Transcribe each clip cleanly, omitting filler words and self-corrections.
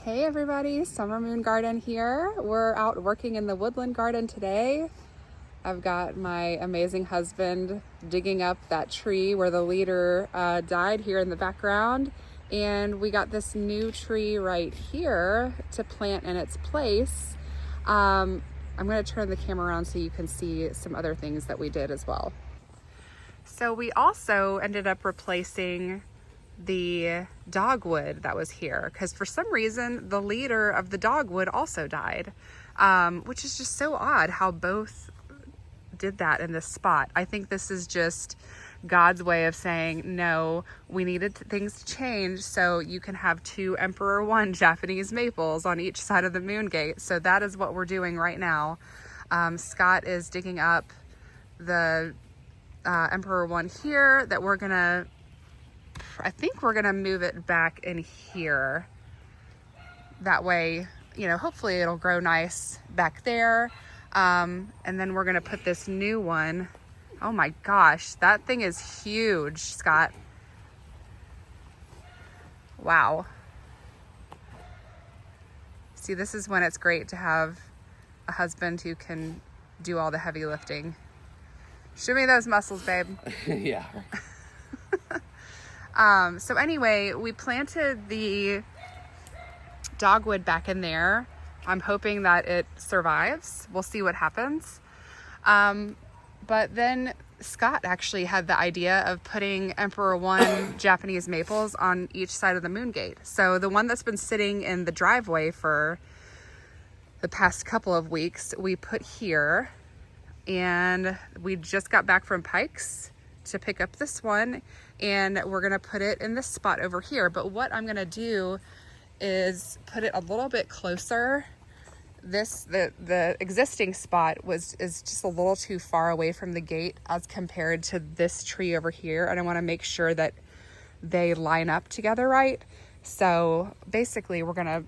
Hey everybody, Summer Moon Garden here. We're out working in the woodland garden today. I've got my amazing husband digging up that tree where the leader died here in the background. And we got this new tree right here to plant in its place. I'm gonna turn the camera around so you can see some other things that we did as well. So we also ended up replacing the dogwood that was here because for some reason the leader of the dogwood also died, which is just so odd how both did that in this spot. I think this is just God's way of saying, no, we needed things to change so you can have 2 Emperor 1 Japanese maples on each side of the Moongate. So that is what we're doing right now. Scott is digging up the Emperor 1 here that I think we're gonna move it back in here. That way, you know, hopefully it'll grow nice back there. And then we're gonna put this new one. Oh my gosh, that thing is huge, Scott. Wow. See, this is when it's great to have a husband who can do all the heavy lifting. Show me those muscles, babe. Yeah. So anyway, we planted the dogwood back in there. I'm hoping that it survives. We'll see what happens. But then Scott actually had the idea of putting Emperor 1 Japanese maples on each side of the Moongate. So the one that's been sitting in the driveway for the past couple of weeks, we put here, and we just got back from Pikes to pick up this one, and we're gonna put it in this spot over here. But what I'm gonna do is put it a little bit closer. The existing spot is just a little too far away from the gate as compared to this tree over here, and I want to make sure that they line up together right. So basically we're gonna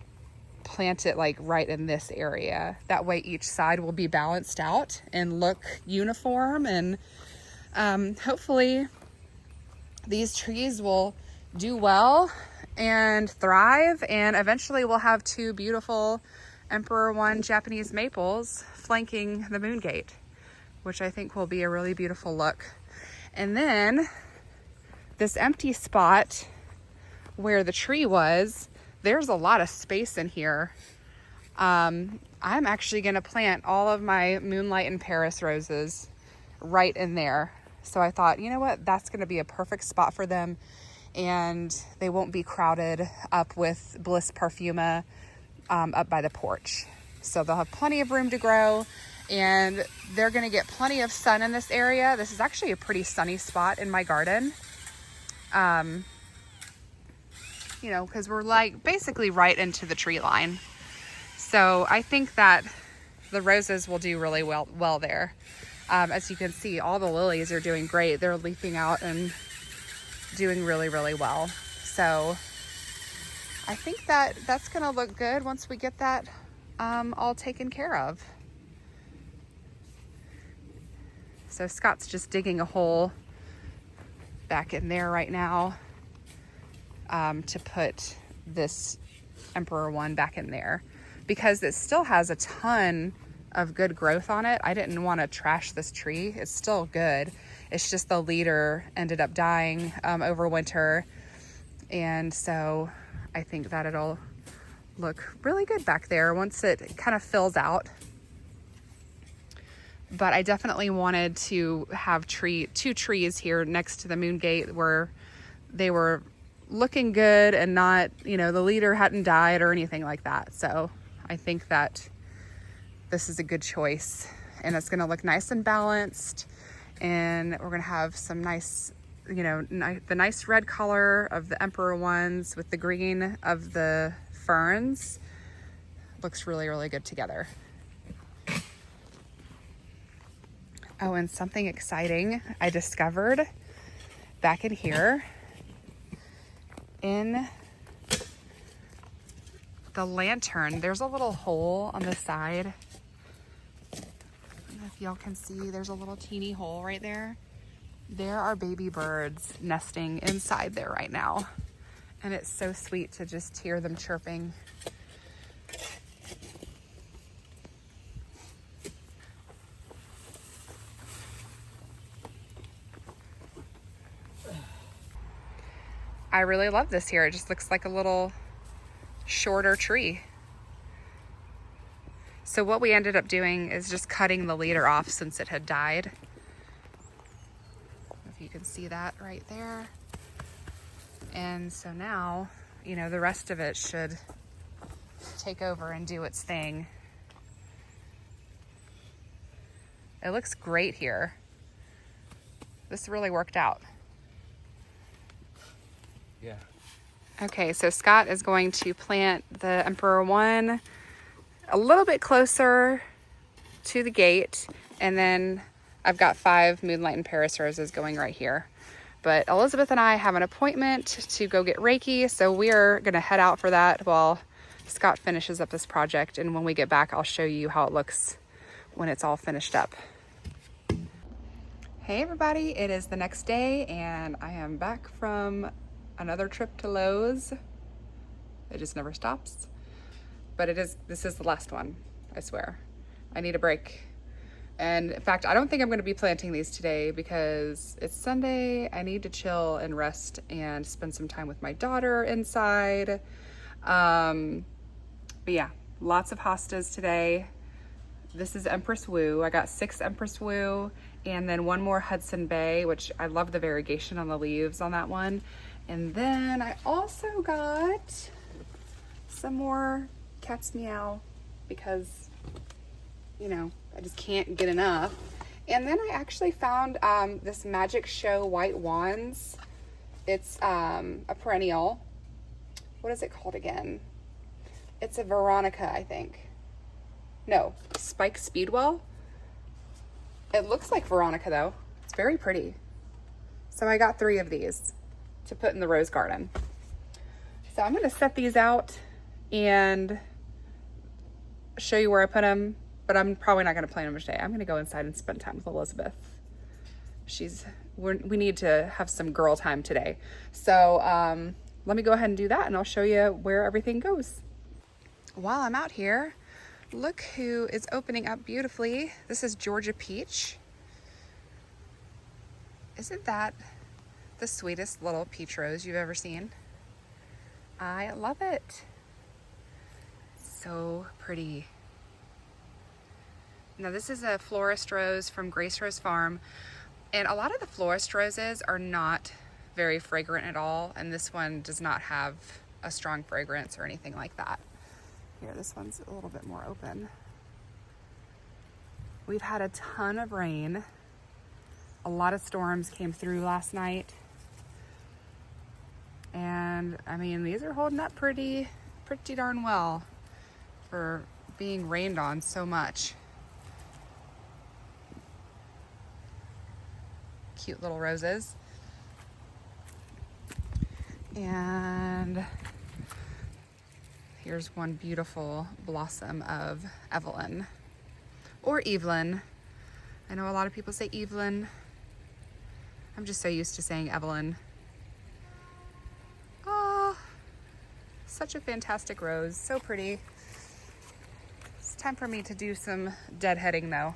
plant it like right in this area. That way each side will be balanced out and look uniform, and hopefully these trees will do well and thrive, and eventually we'll have 2 beautiful Emperor 1 Japanese maples flanking the Moongate, which I think will be a really beautiful look. And then this empty spot where the tree was, there's a lot of space in here. I'm actually gonna plant all of my Moonlight and Paris roses right in there. So I thought, you know what, that's gonna be a perfect spot for them, and they won't be crowded up with Bliss Parfuma up by the porch. So they'll have plenty of room to grow, and they're gonna get plenty of sun in this area. This is actually a pretty sunny spot in my garden. You know, because we're like basically right into the tree line. So I think that the roses will do really well there. As you can see, all the lilies are doing great. They're leafing out and doing really well. So I think that that's gonna look good once we get that all taken care of. So Scott's just digging a hole back in there right now to put this Emperor 1 back in there, because it still has a ton of good growth on it. I didn't want to trash this tree. It's still good. It's just the leader ended up dying over winter, and so I think that it'll look really good back there once it kind of fills out. But I definitely wanted to have 2 trees here next to the Moongate where they were looking good and not, you know, the leader hadn't died or anything like that. So I think that this is a good choice, and it's going to look nice and balanced, and we're going to have some nice, you know, the nice red color of the Emperor 1s with the green of the ferns. Looks really good together. Oh, and something exciting I discovered back in here in the lantern. There's a little hole on the side. I don't know if y'all can see, there's a little teeny hole right there. There are baby birds nesting inside there right now. And it's so sweet to just hear them chirping. I really love this here. It just looks like a little shorter tree. So what we ended up doing is just cutting the leader off since it had died. If you can see that right there. And so now, you know, the rest of it should take over and do its thing. It looks great here. This really worked out. Yeah. Okay, so Scott is going to plant the Emperor One a little bit closer to the gate, and then I've got 5 Moonlight and Paris roses going right here. But Elizabeth and I have an appointment to go get Reiki, so we're gonna head out for that while Scott finishes up this project, and when we get back, I'll show you how it looks when it's all finished up. Hey everybody, it is the next day, and I am back from another trip to Lowe's. It just never stops. But this is the last one, I swear. I need a break. And in fact, I don't think I'm gonna be planting these today because it's Sunday. I need to chill and rest and spend some time with my daughter inside. But yeah, lots of hostas today. This is Empress Wu. I got 6 Empress Wu and then 1 more Hudson Bay, which I love the variegation on the leaves on that one. And then I also got some more Cat's Meow because, you know, I just can't get enough. And then I actually found this Magic Show White Wands. It's a perennial. What is it called again? It's a Veronica, I think. No, Spike Speedwell. It looks like Veronica though. It's very pretty. So I got 3 of these to put in the rose garden. So I'm gonna set these out and show you where I put them, but I'm probably not gonna plant them today. I'm gonna go inside and spend time with Elizabeth. We need to have some girl time today. So let me go ahead and do that and I'll show you where everything goes. While I'm out here, look who is opening up beautifully. This is Georgia Peach. Isn't that the sweetest little peach rose you've ever seen? I love it. So pretty. Now this is a florist rose from Grace Rose Farm, and a lot of the florist roses are not very fragrant at all, and this one does not have a strong fragrance or anything like that. Here, this one's a little bit more open. We've had a ton of rain. A lot of storms came through last night. And I mean, these are holding up pretty darn well for being rained on so much. Cute little roses. And here's one beautiful blossom of Evelyn, or Evelyn. I know a lot of people say Evelyn. I'm just so used to saying Evelyn. Oh, such a fantastic rose, so pretty. It's time for me to do some deadheading though.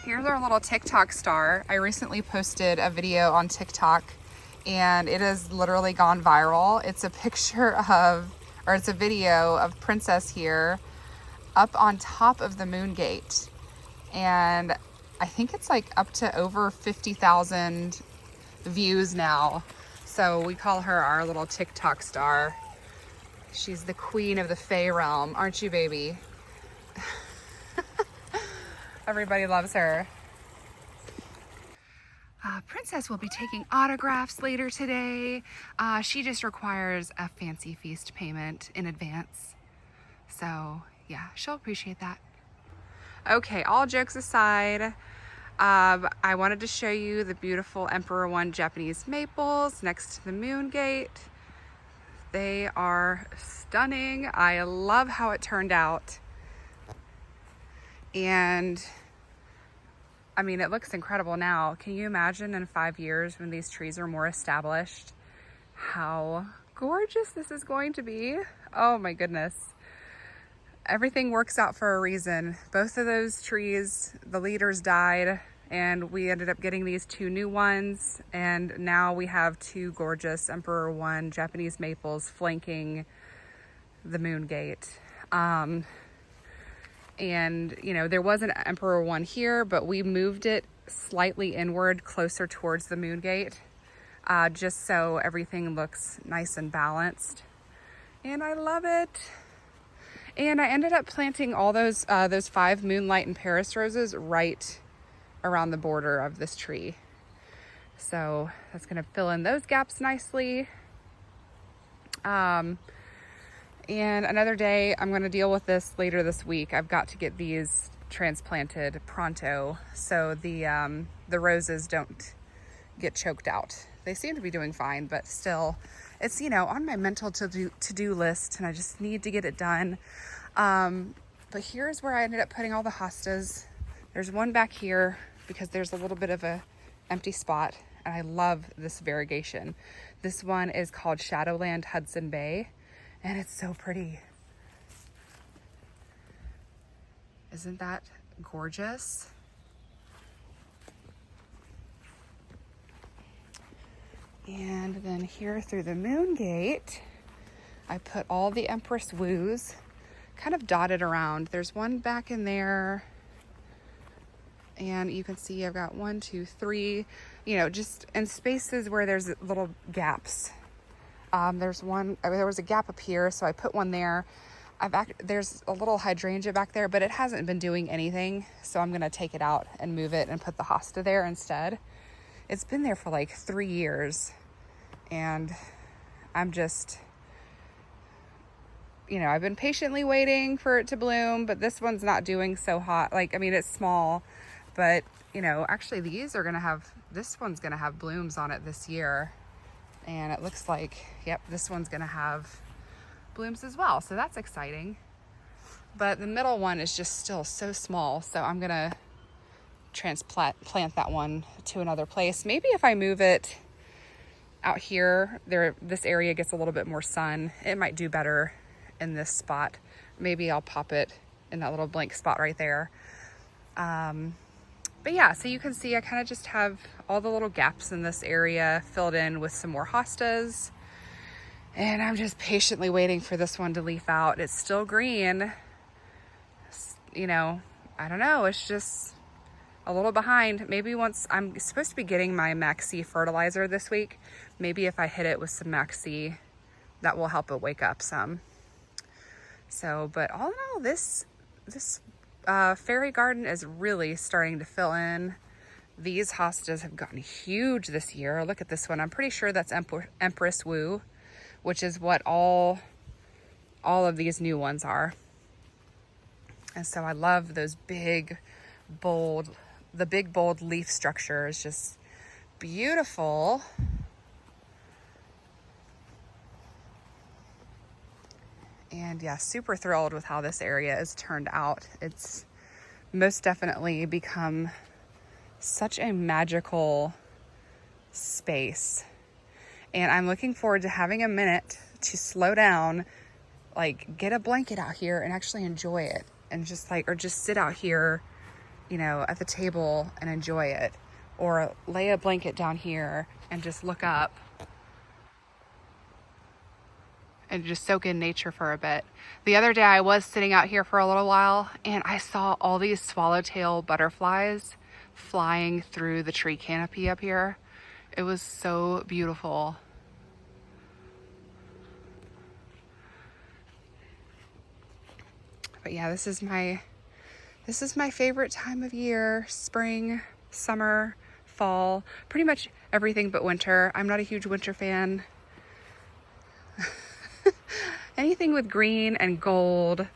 Here's our little TikTok star. I recently posted a video on TikTok and it has literally gone viral. It's a picture of, or it's a video of Princess here up on top of the Moongate. And I think it's like up to over 50,000 views now. So we call her our little TikTok star. She's the queen of the Fae realm, aren't you, baby? Everybody loves her. Princess will be taking autographs later today. She just requires a fancy feast payment in advance. So yeah, she'll appreciate that. Okay, all jokes aside, I wanted to show you the beautiful Emperor One Japanese maples next to the Moongate. They are stunning. I love how it turned out. And I mean, it looks incredible now. Can you imagine in 5 years when these trees are more established, how gorgeous this is going to be? Oh my goodness. Everything works out for a reason. Both of those trees, the leaders died and we ended up getting these 2 new ones, and now we have 2 gorgeous Emperor One Japanese maples flanking the Moongate. And you know, there was an Emperor One here, but we moved it slightly inward closer towards the Moongate, just so everything looks nice and balanced, and I love it. And I ended up planting all those 5 Moonlight and Paris roses right around the border of this tree. So that's gonna fill in those gaps nicely. And another day, I'm gonna deal with this later this week. I've got to get these transplanted pronto so the roses don't get choked out. They seem to be doing fine, but still, it's, you know, on my mental to-do list, and I just need to get it done. But here's where I ended up putting all the hostas. There's one back here because there's a little bit of a empty spot, and I love this variegation. This one is called Shadowland Hudson Bay, and it's so pretty. Isn't that gorgeous? And then here through the Moongate, I put all the Empress Woos kind of dotted around. There's one back in there, and you can see I've got 1, 2, 3, you know, just in spaces where there's little gaps. There was a gap up here, so I put one there. There's a little hydrangea back there, but it hasn't been doing anything, so I'm gonna take it out and move it and put the hosta there instead. It's been there for like 3 years, and I'm just, you know, I've been patiently waiting for it to bloom, but this one's not doing so hot. Like, I mean, it's small, but you know, actually this one's gonna have blooms on it this year. And it looks like, yep, this one's gonna have blooms as well. So that's exciting. But the middle one is just still so small. So I'm gonna plant that one to another place. Maybe if I move it out here, this area gets a little bit more sun, it might do better in this spot. Maybe I'll pop it in that little blank spot right there. But yeah, so you can see I kind of just have all the little gaps in this area filled in with some more hostas. And I'm just patiently waiting for this one to leaf out. It's still green. You know, I don't know, it's just a little behind. Maybe once I'm supposed to be getting my Maxi fertilizer this week, maybe if I hit it with some Maxi, that will help it wake up some. So, but all in all, this fairy garden is really starting to fill in. These hostas have gotten huge this year. Look at this one. I'm pretty sure that's Empress Woo, which is what all of these new ones are. And so I love those big, bold leaf structure is just beautiful. And yeah, super thrilled with how this area has turned out. It's most definitely become such a magical space. And I'm looking forward to having a minute to slow down, like get a blanket out here and actually enjoy it. And just sit out here, you know, at the table and enjoy it. Or lay a blanket down here and just look up and just soak in nature for a bit. The other day I was sitting out here for a little while, and I saw all these swallowtail butterflies flying through the tree canopy up here. It was so beautiful. But yeah, this is my favorite time of year. Spring, summer, fall, pretty much everything but winter. I'm not a huge winter fan. Anything with green and gold,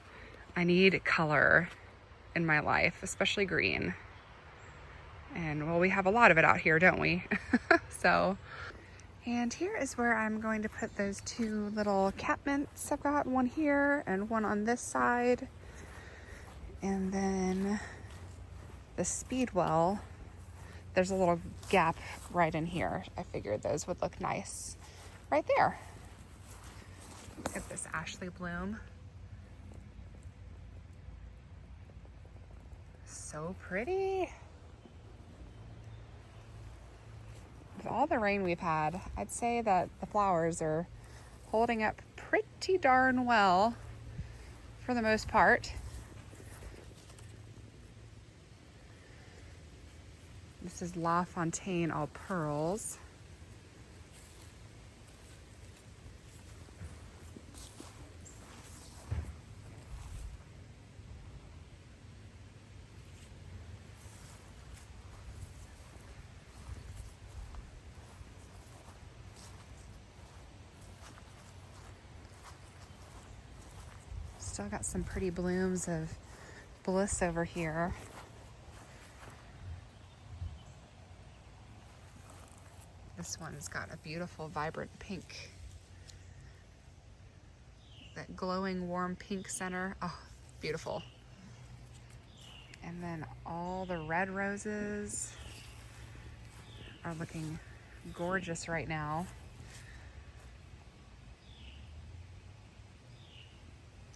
I need color in my life, especially green. And well, we have a lot of it out here, don't we? So, and here is where I'm going to put those 2 little catmints. I've got one here and one on this side. And then the speedwell, there's a little gap right in here. I figured those would look nice right there. Look at this Ashley bloom. So pretty. With all the rain we've had, I'd say that the flowers are holding up pretty darn well for the most part. This is La Fontaine all pearls. Still got some pretty blooms of bliss over here. This one's got a beautiful, vibrant pink. That glowing, warm pink center. Oh, beautiful. And then all the red roses are looking gorgeous right now.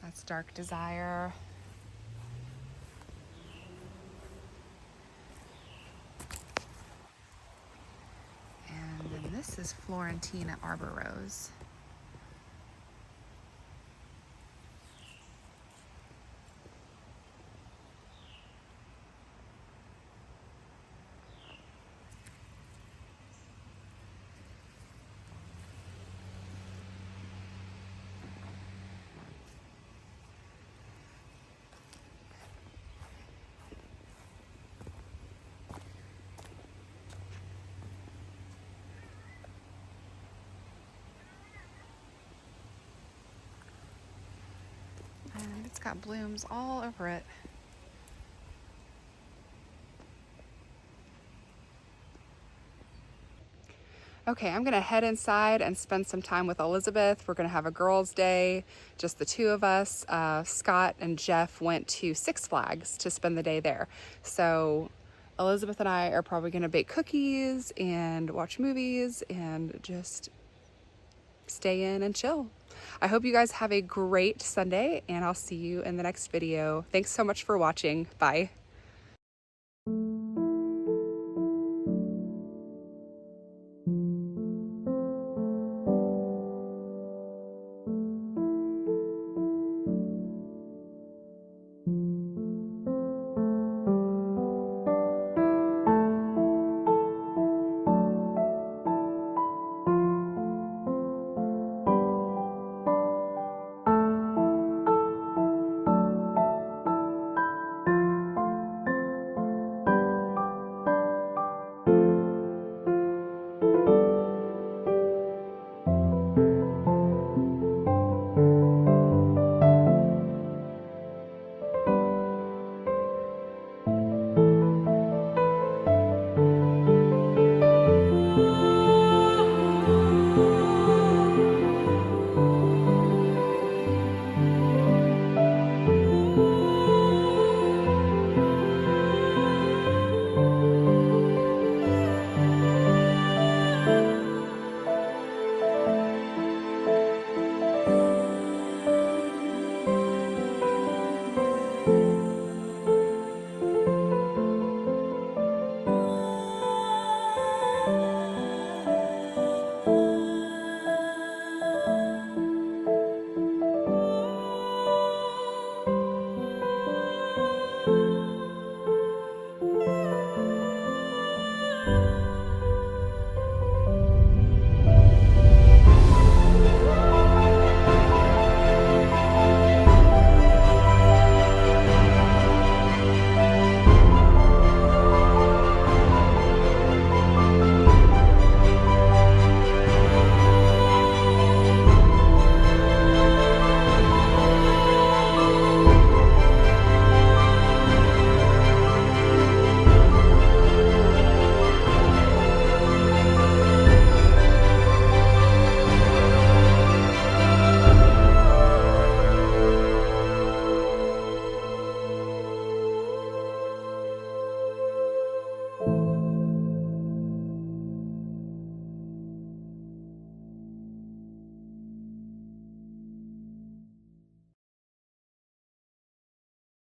That's Dark Desire. And then this is Florentina Arbor Rose. And it's got blooms all over it. Okay, I'm gonna head inside and spend some time with Elizabeth. We're gonna have a girls' day, just the two of us. Scott and Jeff went to Six Flags to spend the day there. So Elizabeth and I are probably gonna bake cookies and watch movies and just stay in and chill. I hope you guys have a great Sunday, and I'll see you in the next video. Thanks so much for watching. Bye.